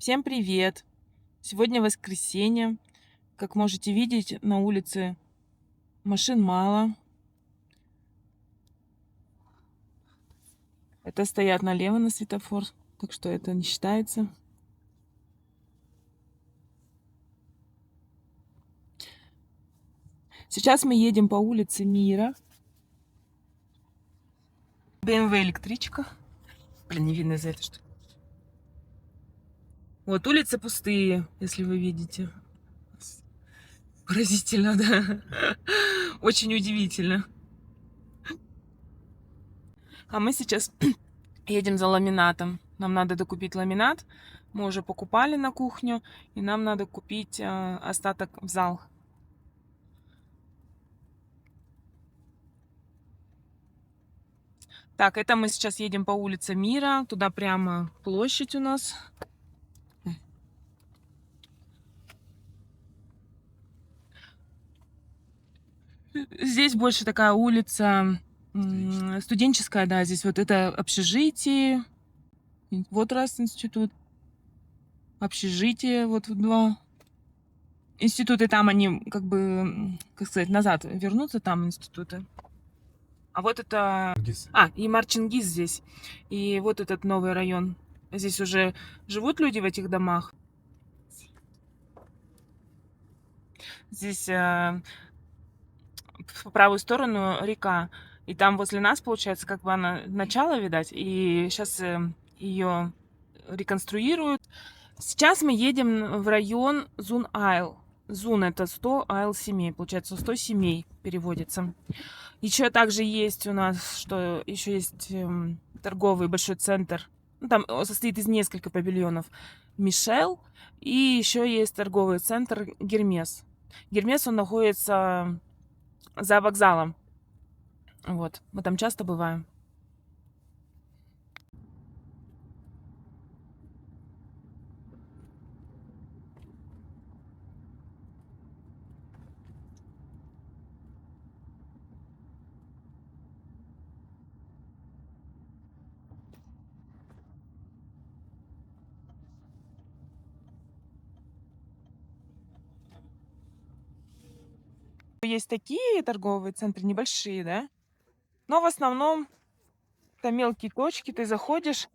Всем привет! Сегодня воскресенье. Как можете видеть, на улице машин мало. Это стоят налево на светофор, так что это не считается. Сейчас мы едем по улице Мира. BMW электричка. Блин, не видно из-за этого, что ли. Вот улицы пустые, если вы видите. Поразительно, да. Очень удивительно. А мы сейчас едем за ламинатом. Нам надо докупить ламинат. Мы уже покупали на кухню. И нам надо купить остаток в зал. Так, это мы сейчас едем по улице Мира. Туда прямо площадь у нас. Здесь больше такая улица студенческая, да. Здесь вот это общежитие. Вот раз институт. Общежитие, вот два. Институты там, они как бы, как сказать, назад вернутся, там институты. А вот это... и Марчингиз здесь. И вот этот новый район. Здесь уже живут люди в этих домах. Здесь по правую сторону река. И там возле нас, получается, как бы она начало, видать. И сейчас ее реконструируют. Сейчас мы едем в район Зун-Айл. Зун — это 100, Айл — семей. Получается, 100 семей переводится. Еще также есть у нас, что еще есть торговый большой центр. Ну, там состоит из нескольких павильонов. Мишел. И еще есть торговый центр Гермес. Гермес, он находится за вокзалом. Вот. Мы там часто бываем. Есть такие торговые центры небольшие, да? Но в основном это мелкие точки. Ты заходишь,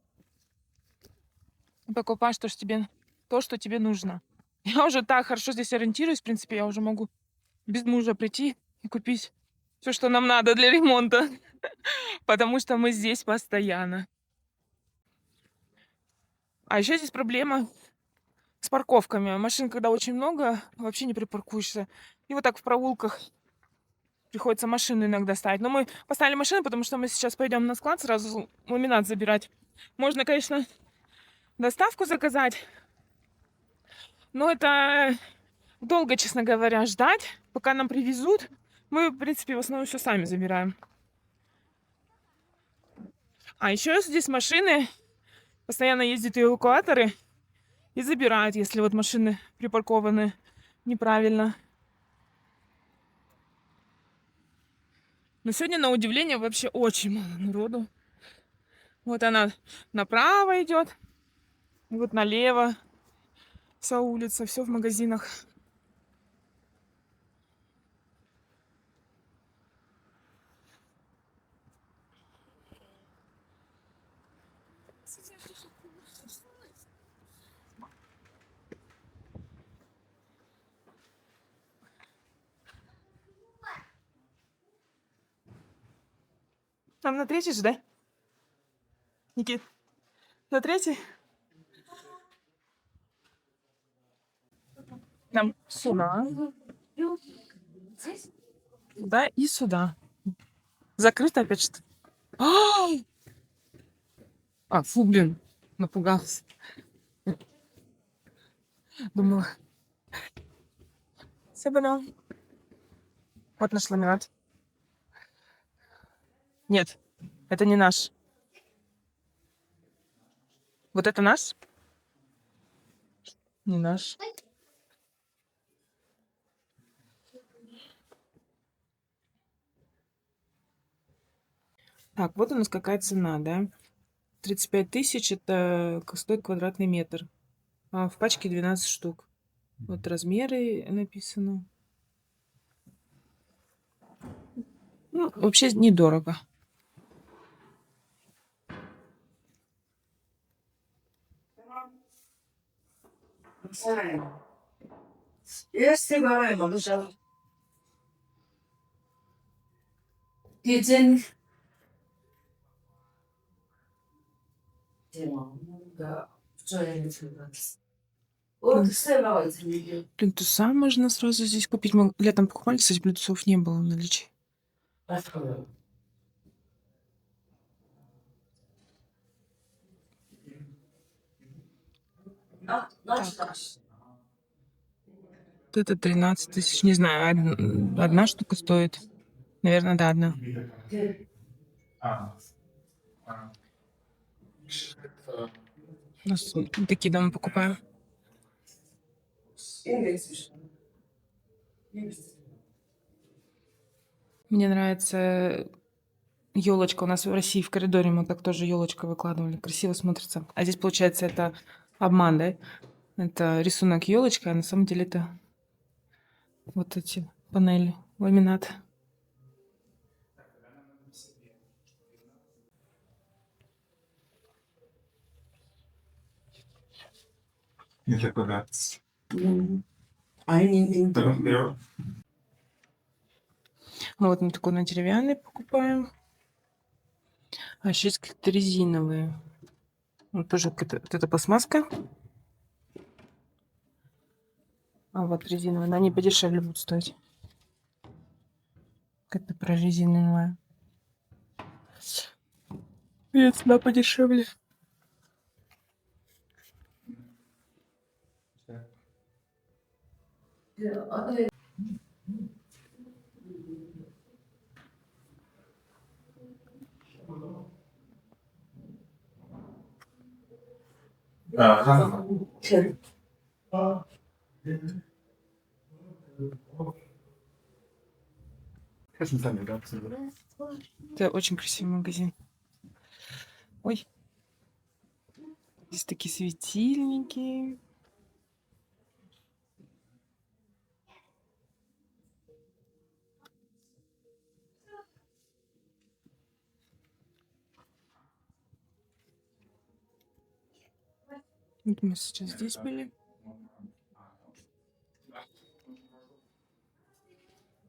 покупаешь то, что тебе нужно. Я уже так хорошо здесь ориентируюсь. В принципе, я уже могу без мужа прийти и купить все, что нам надо для ремонта. Потому что мы здесь постоянно. А еще здесь проблема с парковками. Машин, когда очень много, вообще не припаркуешься. И вот так в проулках приходится машину иногда ставить. Но мы поставили машину, потому что мы сейчас пойдем на склад сразу ламинат забирать. Можно, конечно, доставку заказать, но это долго, честно говоря, ждать, пока нам привезут. Мы, в принципе, в основном все сами забираем. А еще здесь машины, постоянно ездят эвакуаторы и забирают, если вот машины припаркованы неправильно. Но сегодня, на удивление, вообще очень мало народу. Вот она направо идет, вот налево. Вся улица, все в магазинах. Там на третий же, да? Никит, на третий? Нам сюда. Да, и сюда. Закрыто опять что-то. Фу, блин, напугался. Думала. Все понял. Вот наш ламинат. Нет, это не наш. Вот это наш? Не наш. Так, вот у нас какая цена, да? 35 000 это стоит квадратный метр. А в пачке 12 штук. Вот размеры написано. Ну, вообще недорого. Este var mı dışarı? Gecen Tamam. Да. Вчера Вот села эти. Плинтуса можно сразу здесь купить. Мы летом покупали, кстати, плинтусов не было в наличии. Так. Вот это 13 тысяч. Не знаю, одна штука стоит. Наверное, да, одна. У нас такие дома покупаем. Мне нравится елочка. У нас в России в коридоре мы так тоже елочка выкладывали. Красиво смотрится. А здесь, получается, это обман, да? Это рисунок елочка, а на самом деле это вот эти панели, ламинат. Ну вот мы такой на деревянный покупаем. А еще есть какие-то резиновые. Вот тоже вот эта пластмасска. А вот резиновые. Но они подешевле будут стоить. Как-то прорезиновая. И цена подешевле. Это очень красивый магазин. Ой. Здесь такие светильники. Вот мы сейчас здесь были.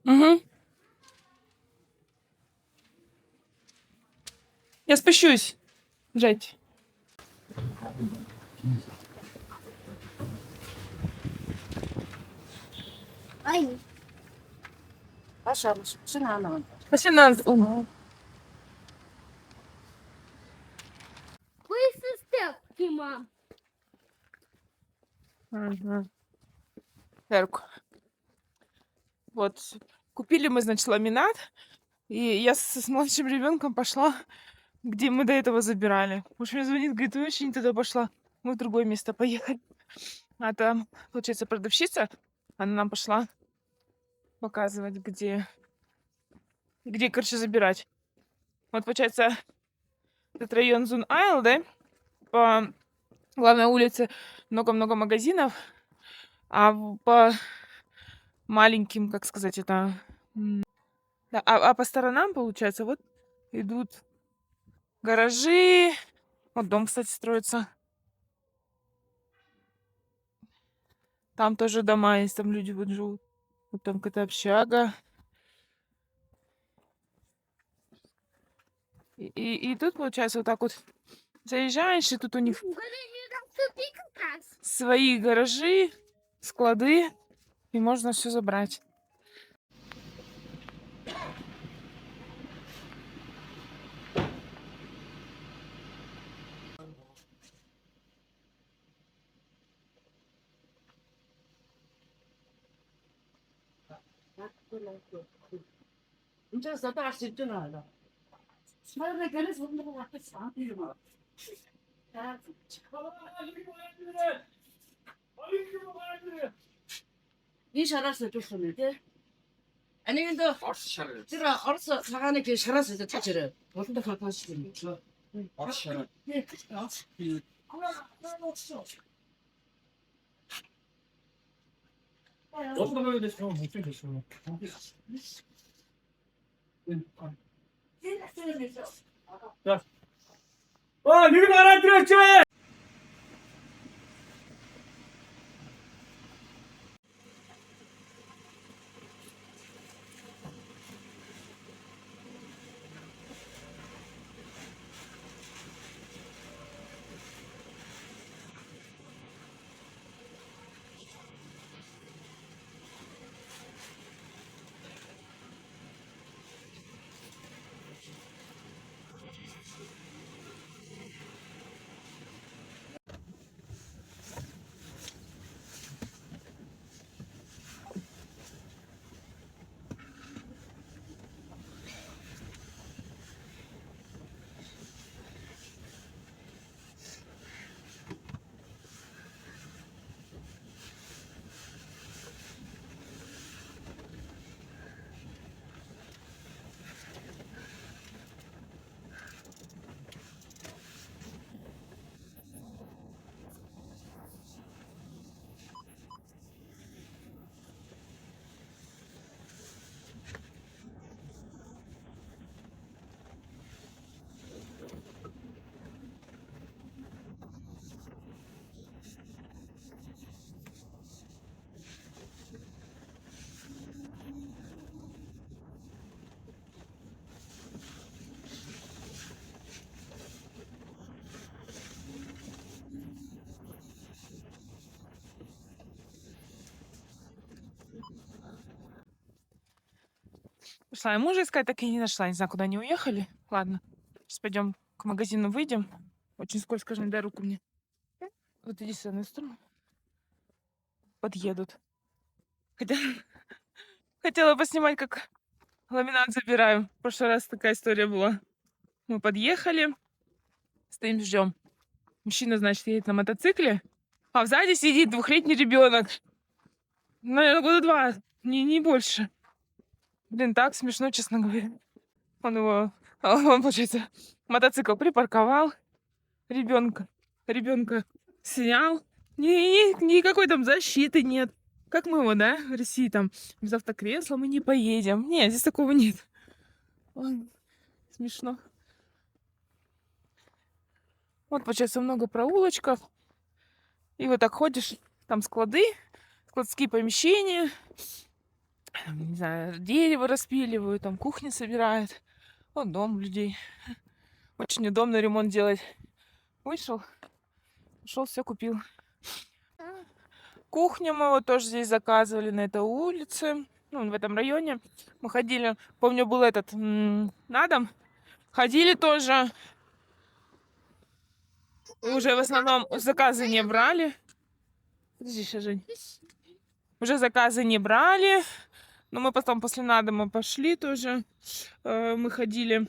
Угу. Я спущусь. Жать. Ay. Aşağımış. Şuna anlamadım. Угу. Быстро степки, мам. Ага. Руку. Вот. Купили мы, значит, ламинат. И я с младшим ребенком пошла, где мы до этого забирали. Муж мне звонит, говорит, ты вообще не туда пошла. Мы в другое место поехали. А там, получается, продавщица, она нам пошла показывать, где, короче, забирать. Вот, получается, этот район Зун Айл, да? По главной улице много-много магазинов, а по маленьким, как сказать, это... Да, а по сторонам, получается, вот идут гаражи. Вот дом, кстати, строится. Там тоже дома есть, там люди вот живут. Вот там какая-то общага. И тут, получается, вот так вот заезжаешь, и тут у них свои гаражи, склады, и можно все забрать. 이제 사다 할수 있잖아. 스마일에 걔네 손으로 갖다 싸대요 막. 이 샤라스 줬었는데. 아니 근데 제가 알았어 나가는 게 샤라스 이제 찾으래. 무슨 데 갖다 주지. 샤라. 네. 니가 알아들었지? Пошла я мужа искать, так и не нашла. Не знаю, куда они уехали. Ладно, сейчас пойдем к магазину, выйдем. Очень скользко же, дай руку мне. Вот иди сюда на сторону. Подъедут. Хотя... Хотела поснимать, как ламинат забираем. В прошлый раз такая история была. Мы подъехали, стоим, ждем. Мужчина, значит, едет на мотоцикле, а сзади сидит двухлетний ребенок. Наверное, года 2, не больше. Блин, так смешно, честно говоря. Он, получается, мотоцикл припарковал, ребенка снял. Никакой там защиты нет. Как мы его, да, в России там без автокресла мы не поедем. Нет, здесь такого нет. Ой, смешно. Вот, получается, много проулочков. И вот так ходишь, там склады, складские помещения. Не знаю, дерево распиливают, там кухни собирают. Вот дом людей. Очень удобно ремонт делать. Вышел, ушел, все купил. Кухню мы вот тоже здесь заказывали на этой улице, ну, в этом районе. Мы ходили, помню, был этот на дом. Ходили тоже. Уже в основном заказы не брали. Подожди, сейчас, Жень. Уже заказы не брали. Но мы потом после надома пошли тоже. Мы ходили,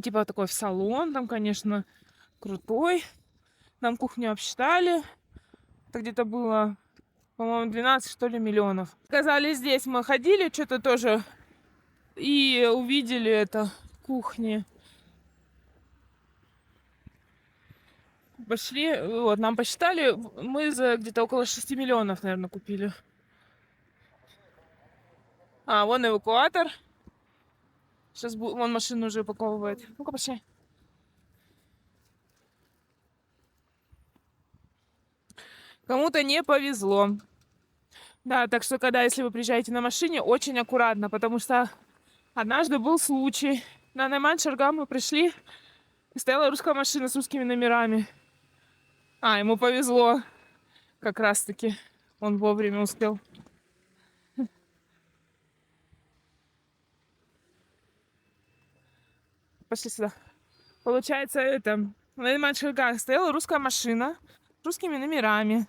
типа, такой в салон. Там, конечно, крутой. Нам кухню обсчитали. Это где-то было, по-моему, 12, что ли, миллионов. Сказали, здесь мы ходили, что-то тоже. И увидели это кухни. Пошли, вот, нам посчитали. Мы за где-то около 6 миллионов, наверное, купили. А, вон эвакуатор. Сейчас вон машину уже упаковывает. Ну-ка, пошли. Кому-то не повезло. Да, так что, если вы приезжаете на машине, очень аккуратно, потому что однажды был случай. На Найман-Шаргам мы пришли, и стояла русская машина с русскими номерами. А, ему повезло. Как раз-таки он вовремя успел. Пошли сюда. Получается, на Найман-Шаргам стояла русская машина с русскими номерами.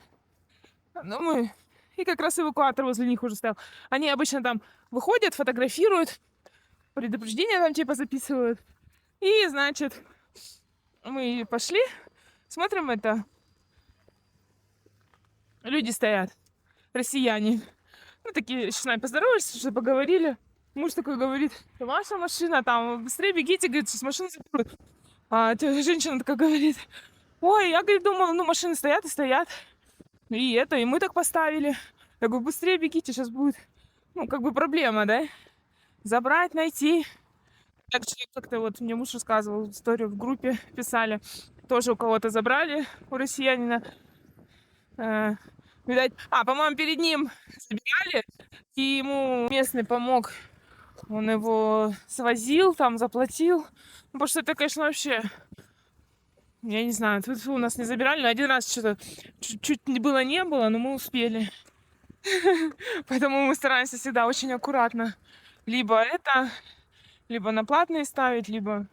Ну, мы... И как раз эвакуатор возле них уже стоял. Они обычно там выходят, фотографируют, предупреждения там типа записывают. И, значит, мы пошли, смотрим это. Люди стоят, россияне. Ну, такие, с нами поздоровались, что поговорили. Муж такой говорит: ваша машина, там, быстрее бегите, говорит, с машины заберут. А женщина такая говорит: ой, я, говорит, думала, ну, машины стоят и стоят. И мы так поставили. Я говорю, быстрее бегите, сейчас будет, ну, как бы проблема, да? Забрать, найти. Так человек как-то вот мне муж рассказывал историю в группе, писали. Тоже у кого-то забрали, у россиянина. Э, Видать, по-моему, перед ним забирали, и ему местный помог. Он его свозил, там заплатил. Ну, потому что это, конечно, вообще... Я не знаю, тут у нас не забирали, но один раз что-то чуть-чуть не было, но мы успели. Поэтому мы стараемся всегда очень аккуратно. Либо это, либо на платные ставить, либо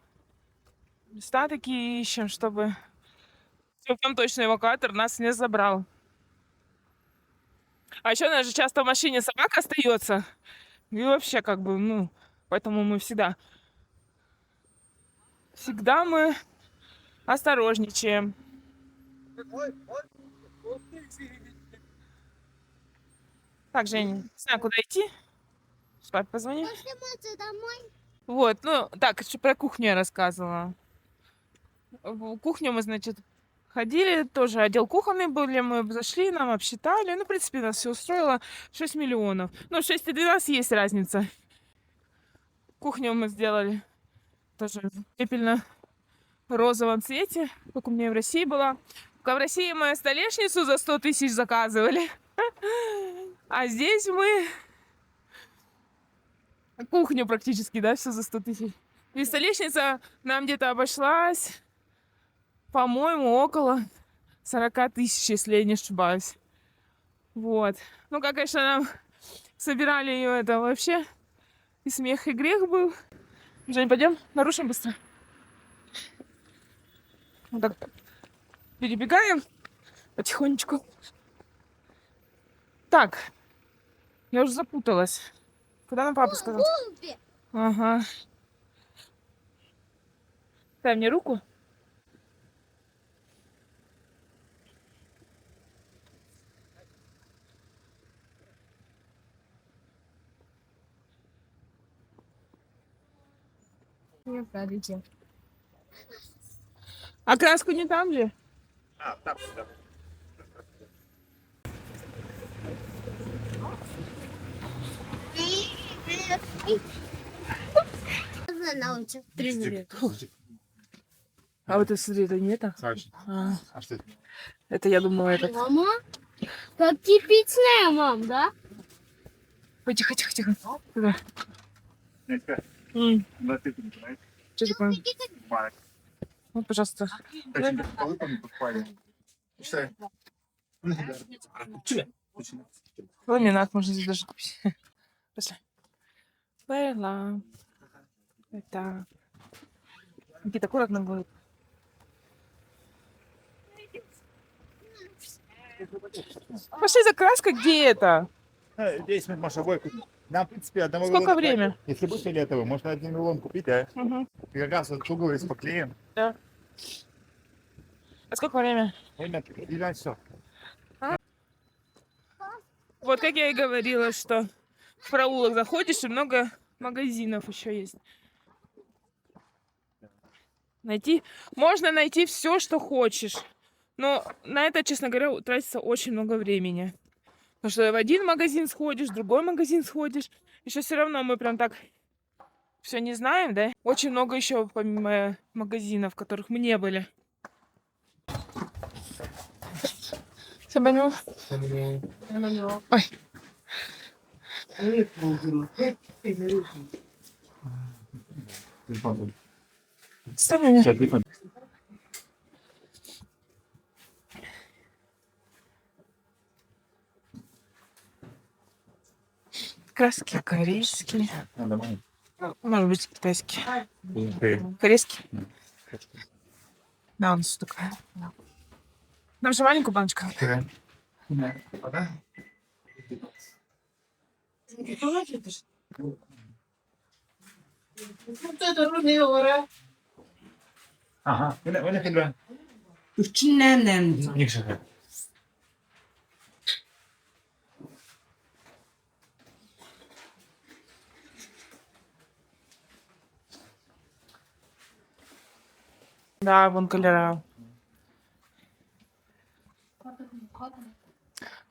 места такие ищем, чтобы там точно эвакуатор нас не забрал. А еще у нас же часто в машине собака остается. И вообще, как бы, ну, поэтому мы всегда мы осторожничаем. Так, Женя, не знаю, куда идти. Папе позвони. Вот, ну, так, еще про кухню я рассказывала. В кухню мы, значит, ходили, тоже отдел кухонный были, мы зашли, нам обсчитали. Ну, в принципе, нас все устроило. 6 миллионов. Ну, 6 и 12 есть разница. Кухню мы сделали тоже в пепельно-розовом цвете, как у меня и в России была. Только в России мы столешницу за 100 тысяч заказывали. А здесь мы кухню практически, да, все за 100 тысяч. И столешница нам где-то обошлась, по-моему, около 40 тысяч, если я не ошибаюсь. Вот. Ну, как, конечно, нам собирали ее, это вообще и смех, и грех был. Жень, пойдем, нарушим быстро. Вот так перебегаем потихонечку. Так, я уже запуталась. Куда нам папа сказал? Ага. Дай мне руку. А краску не там ли? Там, да. А вот это, смотри, это не это? А, А что это? это я думала, это. Мама? Как типичная, мам, да? Ой, тихо, тихо, тихо. Туда. Это М, на ты не знаешь. Что такое? Марк. Вот, пожалуйста. Точно, полы там покупали. Что? Чего? Ламинат можно здесь даже купить. Пошли. Белла. Это... Никита, аккуратно будет. Пошли за краской, где это? Здесь мы машовой купим. Нам, в принципе, одного Сколько рулона время? хватит. Если будет фиолетовый, можно один рулон купить, да? Угу. И как раз вот угол весь поклеим. Да. А сколько время? Время 12 часов. Вот как я и говорила, что в проулок заходишь, и много магазинов еще есть. Можно найти все, что хочешь. Но на это, честно говоря, тратится очень много времени. Потому что в один магазин сходишь, в другой магазин сходишь. Еще все равно мы прям так все не знаем, да? Очень много еще помимо магазинов, в которых мы не были. Собаню. Ой. Ставь меня. Краски корейские. Может быть, китайские. Корейские. Да, у нас такая. Нам же маленькую баночку. Ага, öyle filme. Üçünden Не шагай. Да, вон колера.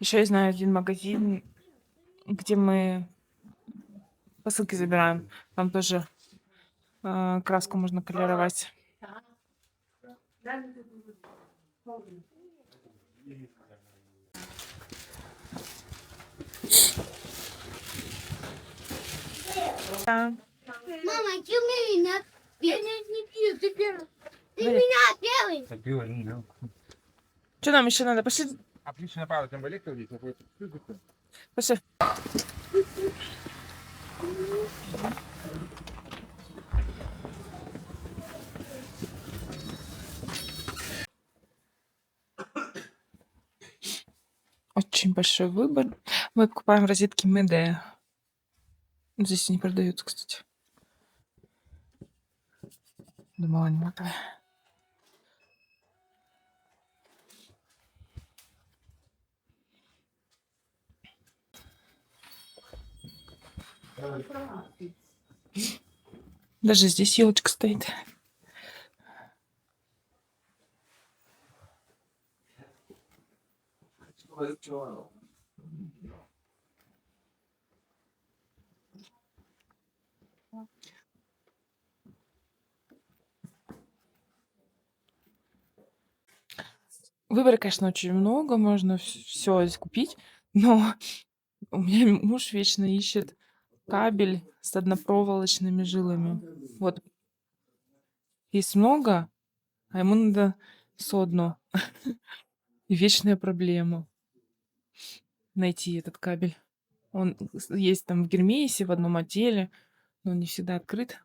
Еще я знаю один магазин, где мы посылки забираем. Там тоже краску можно колеровать. Да. Мама, ты меня Я не пью, ты первый. Ты меня первый. Так было, не Что нам еще надо? Пошли. Отлично, Павел, тем более, кто здесь находится. Пошли. Очень большой выбор. Мы покупаем розетки МД. Здесь не продаются, кстати. Думала, не могу. Даже здесь елочка стоит. Выбора, конечно, очень много, можно все здесь купить, но у меня муж вечно ищет кабель с однопроволочными жилами. Вот есть много, а ему надо содно. И вечная проблема найти этот кабель. Он есть там в Гермесе, в одном отделе, но он не всегда открыт.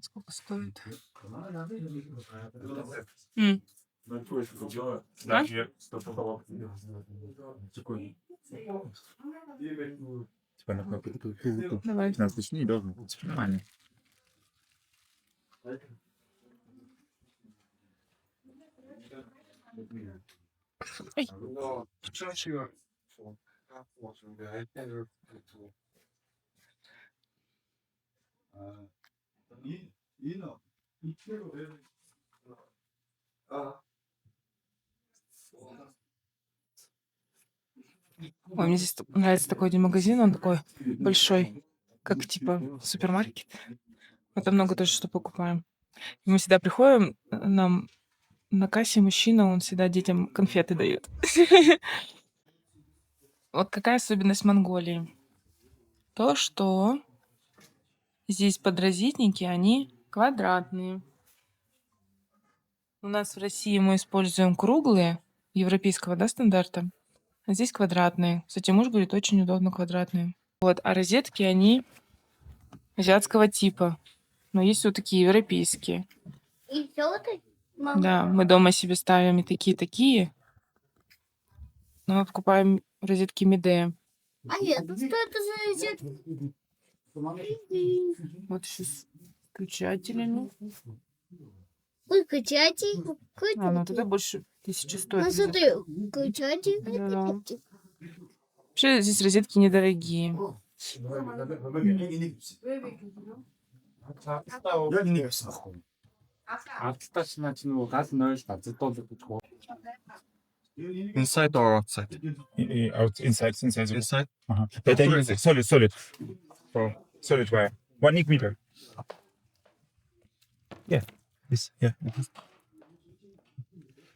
Сколько стоит? М. А? Типа на кнопку. Давай. 15 тысяч не должен быть. Нормально. Ай. Ой, мне здесь нравится такой один магазин, он такой большой, как типа супермаркет. Мы там много тоже что покупаем. И мы всегда приходим, нам на кассе мужчина, он всегда детям конфеты дает. Вот какая особенность Монголии? То, что здесь подразитники, они квадратные. У нас в России мы используем круглые, европейского, да, стандарта. А здесь квадратные. Кстати, муж говорит, очень удобно квадратные. Вот, а розетки, они азиатского типа. Но есть вот такие европейские. И все ты? Мама. Да, мы дома себе ставим и такие. Но мы покупаем розетки Мидея. А нет, ну что это за розетка? Вот еще с включателями. Выключатель. А, ну вот это больше 1000 стоит. Ну смотри, выключатель. Да. Вообще здесь розетки недорогие. Inside or outside? Inside. Inside. Это solid. Solid wire. 1 nig meter. Yeah. This. Yeah.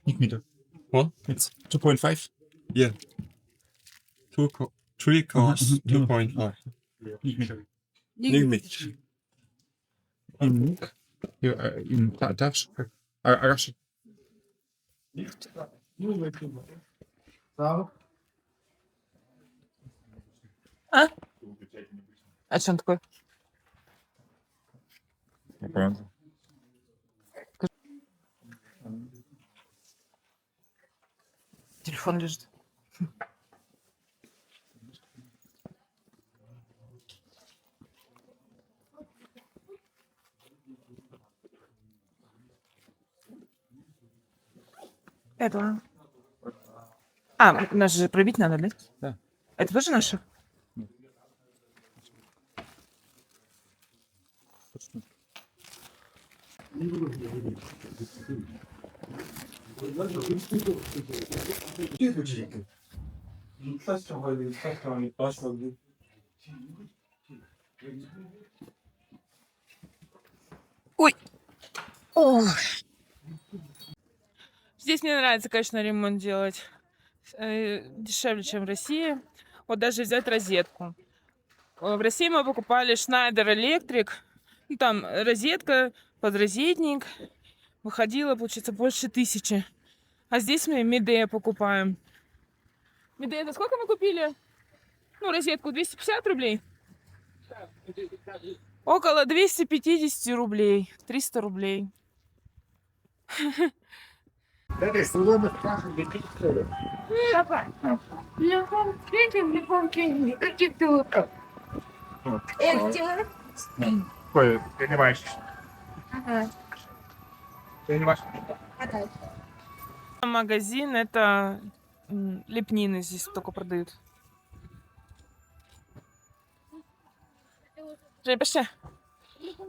Nig meter. What? It's 2.5. Yeah. 3 cars, 2.5. Nig meter. Nig. In touch. Arash. А? А что он такой? Телефон лежит. Это. А, нас же пробить надо, да? Да. Это тоже наше? Ой! О! Здесь мне нравится, конечно, ремонт делать. Дешевле, чем в России. Вот даже взять розетку. В России мы покупали Schneider Electric. Ну, там розетка, подрозетник. Выходило, получается, больше 1000. А здесь мы Midea покупаем. Midea, это сколько мы купили? Ну, розетку 250 рублей. Около 250 рублей. 300 рублей. Ой, принимаешь. Принимаешь. Магазин это лепнины здесь только продают. Жень, пошли.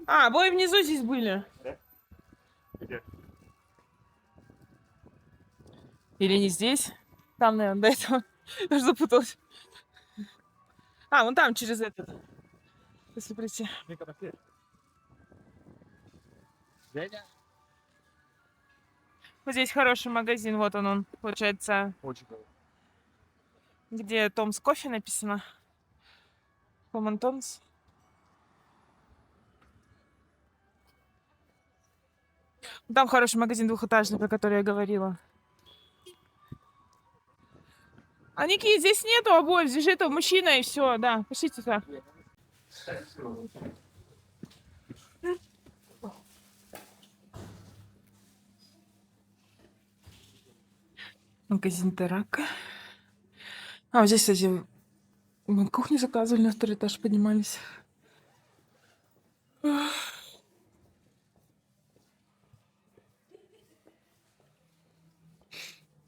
А, обои внизу здесь были. Где? Или не здесь? Там, наверное, до этого. Я уже запуталась. А, вон там, через этот. Если прийти. Вот здесь хороший магазин. Вот он, получается, Очень хорошо. где Томс кофе написано. Common Tons. Там хороший магазин двухэтажный, про который я говорила. А Ники, здесь нету обоев, здесь же это мужчина и все, да. Пошлите туда. Магазин Тарака. А, вот здесь, кстати, мы кухню заказывали, на второй этаж поднимались.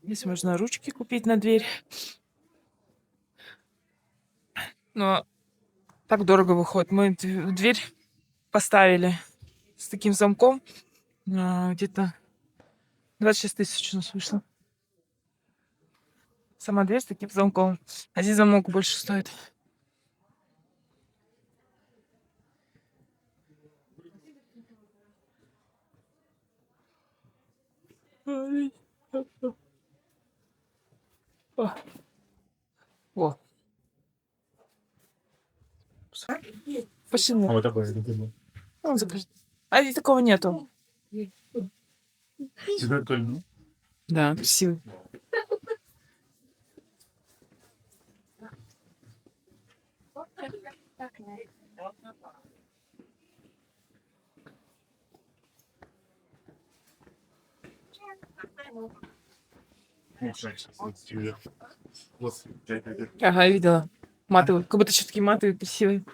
Здесь можно ручки купить на дверь. Но так дорого выходит. Мы дверь поставили с таким замком. Где-то 26 тысяч у нас вышло. Сама дверь с таким замком. А здесь замок больше стоит. О. Пошли. А вот такой. Ну, закажи. А здесь такого нету. Тебе только. Да, красивый. Ага, я видела. Матовый. Как будто все-таки матовый, красивый.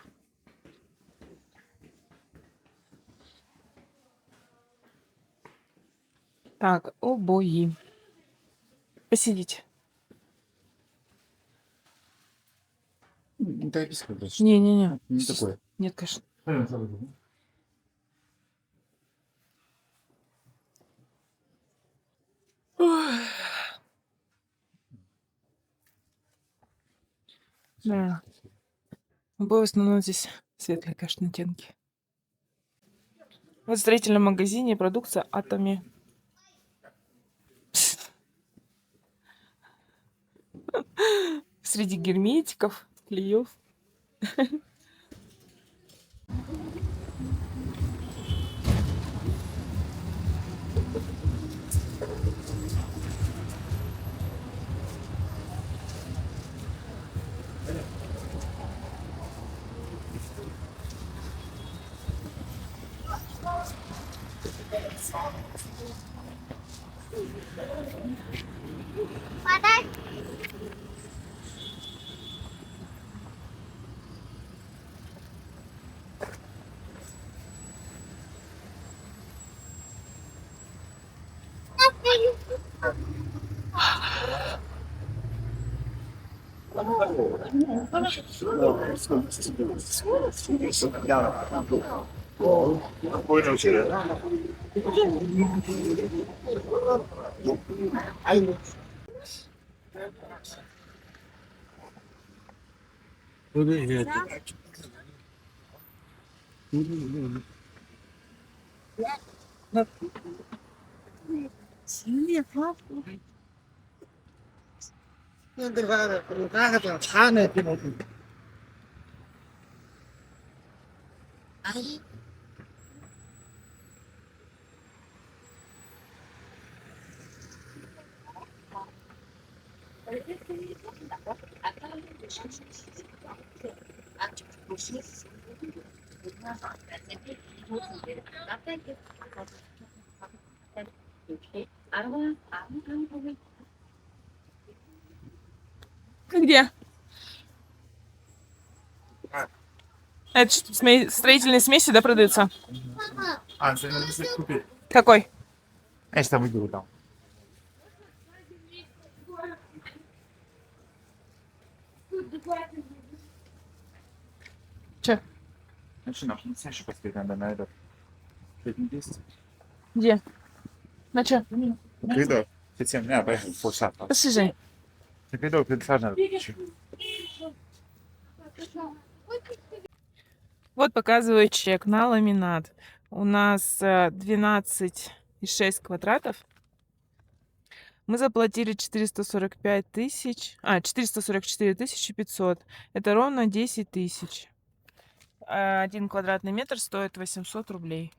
Так, обои. Посидите. Да, без проблем. Не-не-не. Не такое. Нет, конечно. Ой. Да. Обои в основном здесь светлые, конечно, оттенки. Вот в строительном магазине продукция Атоми. Среди герметиков, клеев. Понял, через. Где? Это строительные смеси, да, продаются? А, c'est une coupée. Какой? Eh, ça me dit autant. Че? Начинаю. Не знаю, что поставить надо на этот. Есть. Где? На че? Коридор. Совсем, не, поехали, полчаса. Пошли, Жень. На коридор предсажно. Вот показываю чек на ламинат. У нас 12,6 квадратов. Мы заплатили 445 тысяч, 444 500. Это ровно 10 тысяч. 1 квадратный метр стоит 800 рублей.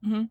Мгм.